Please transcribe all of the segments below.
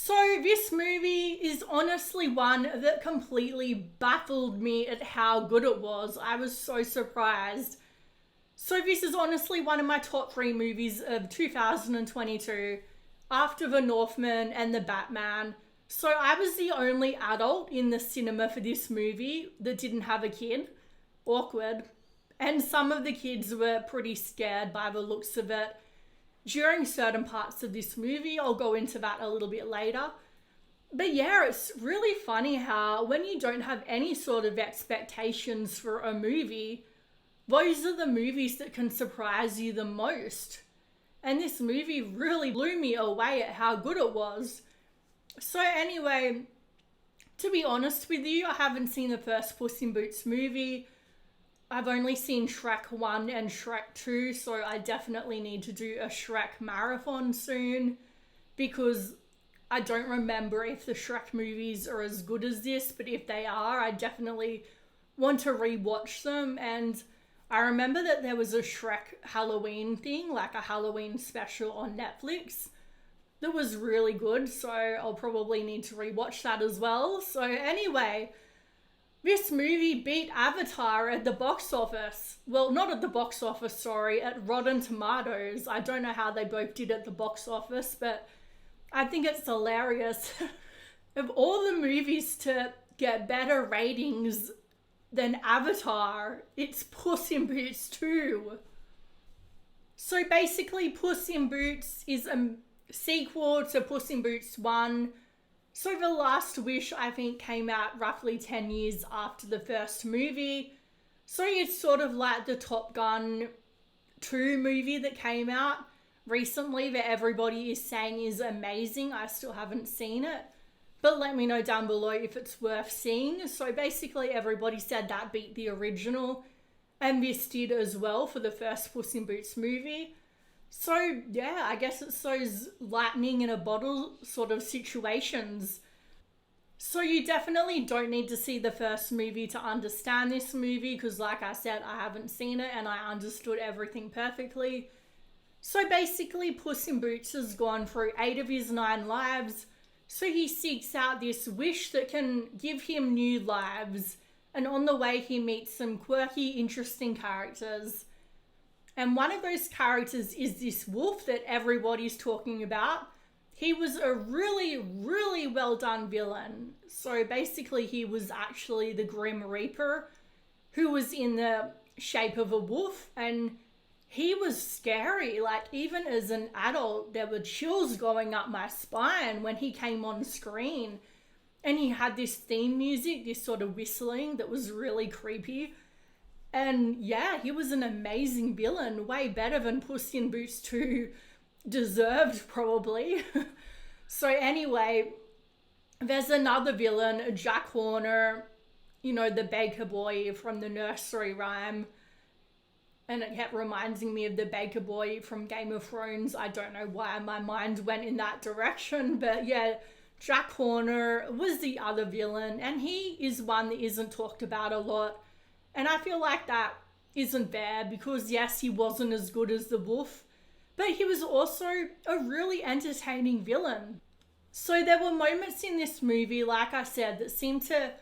So this movie is honestly one that completely baffled me at how good it was. I was so surprised. So this is honestly one of my top three movies of 2022 after The Northman and The Batman. So I was the only adult in the cinema for this movie that didn't have a kid. Awkward. And some of the kids were pretty scared by the looks of it during certain parts of this movie. I'll go into that a little bit later. But yeah, it's really funny how when you don't have any sort of expectations for a movie, those are the movies that can surprise you the most. And this movie really blew me away at how good it was. So anyway, to be honest with you, I haven't seen the first Puss in Boots movie. I've only seen Shrek 1 and Shrek 2, so I definitely need to do a Shrek marathon soon because I don't remember if the Shrek movies are as good as this, but if they are, I definitely want to rewatch them. And I remember that there was a Shrek Halloween thing, like a Halloween special on Netflix that was really good, so I'll probably need to rewatch that as well. So anyway, this movie beat Avatar at the box office. Well, not at the box office, sorry, at Rotten Tomatoes. I don't know how they both did at the box office, but I think it's hilarious. Of all the movies to get better ratings than Avatar, it's Puss in Boots 2. So basically, Puss in Boots is a sequel to Puss in Boots 1. So The Last Wish, I think, came out roughly 10 years after the first movie. So it's sort of like the Top Gun 2 movie that came out recently that everybody is saying is amazing. I still haven't seen it, but let me know down below if it's worth seeing. So basically everybody said that beat the original, and this did as well for the first Puss in Boots movie. So yeah, I guess it's those lightning in a bottle sort of situations. So you definitely don't need to see the first movie to understand this movie because like I said, I haven't seen it and I understood everything perfectly. So basically Puss in Boots has gone through 8 of his 9 lives. So he seeks out this wish that can give him new lives. And on the way he meets some quirky, interesting characters. And one of those characters is this wolf that everybody's talking about. He was a really, really well done villain. So basically he was actually the Grim Reaper who was in the shape of a wolf, and he was scary. Like even as an adult, there were chills going up my spine when he came on screen. And he had this theme music, this sort of whistling that was really creepy. And yeah, he was an amazing villain, way better than Puss in Boots 2 deserved probably. So anyway, there's another villain, Jack Horner, you know, the baker boy from the nursery rhyme. And it kept reminding me of the baker boy from Game of Thrones. I don't know why my mind went in that direction, but yeah, Jack Horner was the other villain, and he is one that isn't talked about a lot. And I feel like that isn't fair because yes, he wasn't as good as the wolf, but he was also a really entertaining villain. So there were moments in this movie, like I said, that seemed to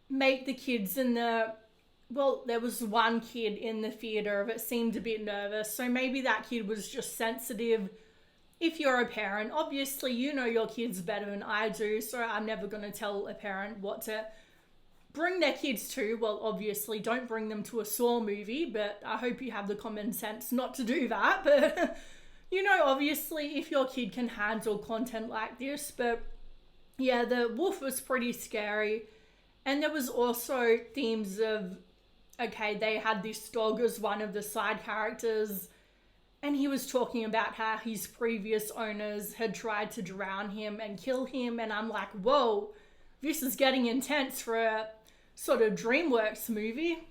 make the kids in the... Well, there was one kid in the theatre that seemed a bit nervous, so maybe that kid was just sensitive. If you're a parent, obviously you know your kids better than I do, so I'm never going to tell a parent what to bring their kids to. Well, obviously don't bring them to a Saw movie, but I hope you have the common sense not to do that. But you know, obviously if your kid can handle content like this. But yeah, the wolf was pretty scary. And there was also themes of, okay, they had this dog as one of the side characters, and he was talking about how his previous owners had tried to drown him and kill him. And I'm like, whoa, this is getting intense for a sort of DreamWorks movie.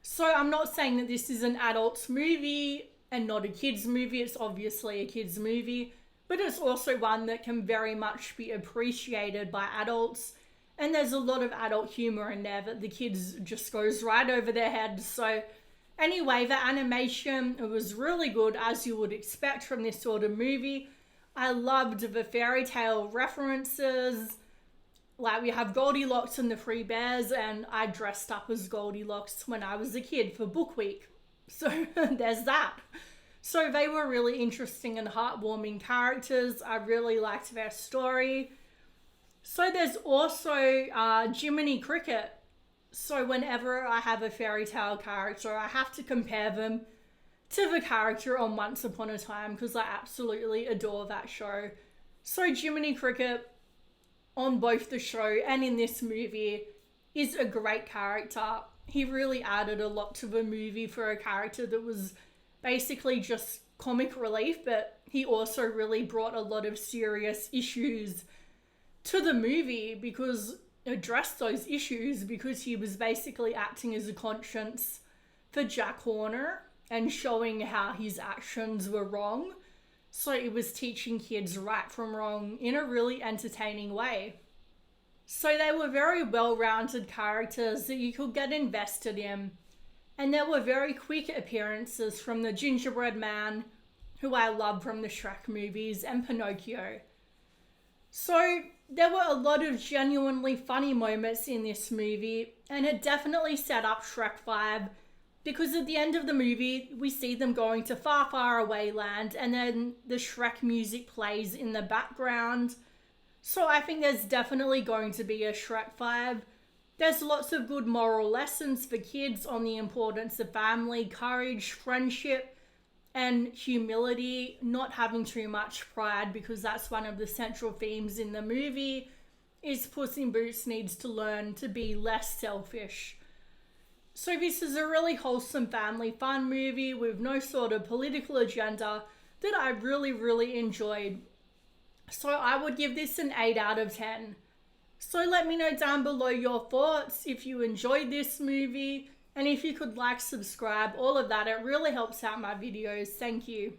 So I'm not saying that this is an adult's movie and not a kid's movie. It's obviously a kid's movie, but it's also one that can very much be appreciated by adults. And there's a lot of adult humor in there that the kids just goes right over their heads. So anyway, the animation, it was really good, as you would expect from this sort of movie. I loved the fairy tale references. Like, we have Goldilocks and the Three Bears, and I dressed up as Goldilocks when I was a kid for Book Week. So there's that. So they were really interesting and heartwarming characters. I really liked their story. So there's also Jiminy Cricket. So whenever I have a fairy tale character, I have to compare them to the character on Once Upon a Time because I absolutely adore that show. So Jiminy Cricket on both the show and in this movie is a great character. He really added a lot to the movie for a character that was basically just comic relief, but he also really brought a lot of serious issues to the movie because addressed those issues because he was basically acting as a conscience for Jack Horner and showing how his actions were wrong. So it was teaching kids right from wrong in a really entertaining way. So they were very well-rounded characters that you could get invested in. And there were very quick appearances from the Gingerbread Man, who I love from the Shrek movies, and Pinocchio. So there were a lot of genuinely funny moments in this movie, and it definitely set up Shrek 5 because at the end of the movie, we see them going to far, far away land, and then the Shrek music plays in the background. So I think there's definitely going to be a Shrek 5. There's lots of good moral lessons for kids on the importance of family, courage, friendship, and humility, not having too much pride, because that's one of the central themes in the movie, is Puss in Boots needs to learn to be less selfish. So this is a really wholesome family fun movie with no sort of political agenda that I really, really enjoyed. So I would give this an 8 out of 10. So let me know down below your thoughts if you enjoyed this movie, and if you could like, subscribe, all of that. It really helps out my videos. Thank you.